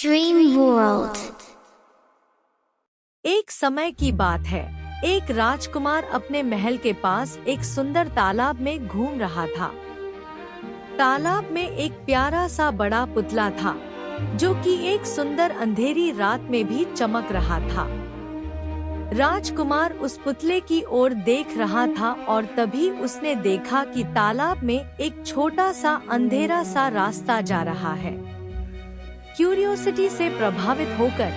Dream World। एक समय की बात है, एक राजकुमार अपने महल के पास एक सुंदर तालाब में घूम रहा था। तालाब में एक प्यारा सा बड़ा पुतला था, जो कि एक सुंदर अंधेरी रात में भी चमक रहा था। राजकुमार उस पुतले की ओर देख रहा था और तभी उसने देखा कि तालाब में एक छोटा सा अंधेरा सा रास्ता जा रहा है। क्यूरियोसिटी से प्रभावित होकर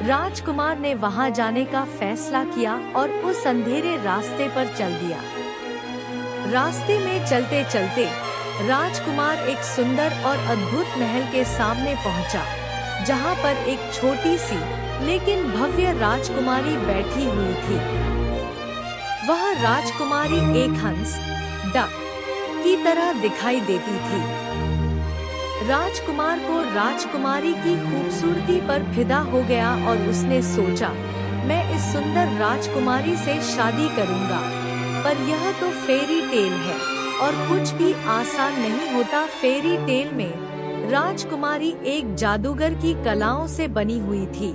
राजकुमार ने वहां जाने का फैसला किया और उस अंधेरे रास्ते पर चल दिया। रास्ते में चलते चलते राजकुमार एक सुंदर और अद्भुत महल के सामने पहुंचा, जहां पर एक छोटी सी लेकिन भव्य राजकुमारी बैठी हुई थी। वह राजकुमारी एक हंस डक की तरह दिखाई देती थी। राजकुमार को राजकुमारी की खूबसूरती पर फिदा हो गया और उसने सोचा, मैं इस सुंदर राजकुमारी से शादी करूंगा। पर यह तो फेरी टेल है और कुछ भी आसान नहीं होता। फेरी टेल में राजकुमारी एक जादूगर की कलाओं से बनी हुई थी।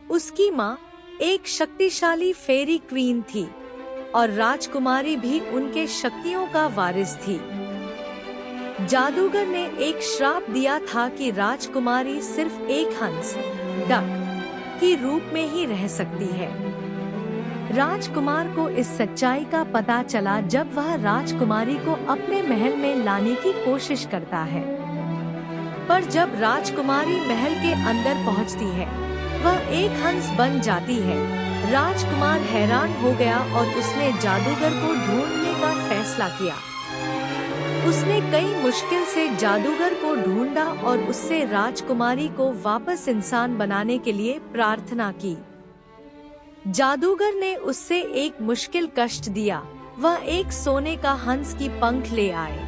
उसकी माँ एक शक्तिशाली फेरी क्वीन थी और राजकुमारी भी उनके शक्तियों का वारिस थी। जादूगर ने एक श्राप दिया था कि राजकुमारी सिर्फ एक हंस डक के रूप में ही रह सकती है। राजकुमार को इस सच्चाई का पता चला जब वह राजकुमारी को अपने महल में लाने की कोशिश करता है। पर जब राजकुमारी महल के अंदर पहुंचती है, वह एक हंस बन जाती है। राजकुमार हैरान हो गया और उसने जादूगर को ढूंढने का फैसला किया। उसने कई मुश्किल से जादूगर को ढूंढा और उससे राजकुमारी को वापस इंसान बनाने के लिए प्रार्थना की। जादूगर ने उससे एक मुश्किल कष्ट दिया। वह एक सोने का हंस की पंख ले आए।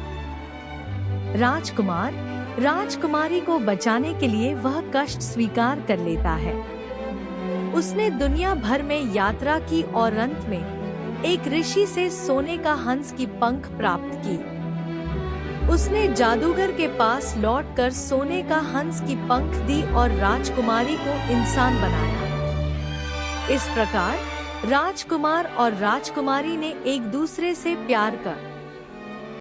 राजकुमार राजकुमारी को बचाने के लिए वह कष्ट स्वीकार कर लेता है। उसने दुनिया भर में यात्रा की और अंत में एक ऋषि से सोने का हंस की पंख प्राप्त की। उसने जादूगर के पास लौटकर सोने का हंस की पंख दी और राजकुमारी को इंसान बनाया। इस प्रकार राजकुमार और राजकुमारी ने एक दूसरे से प्यार कर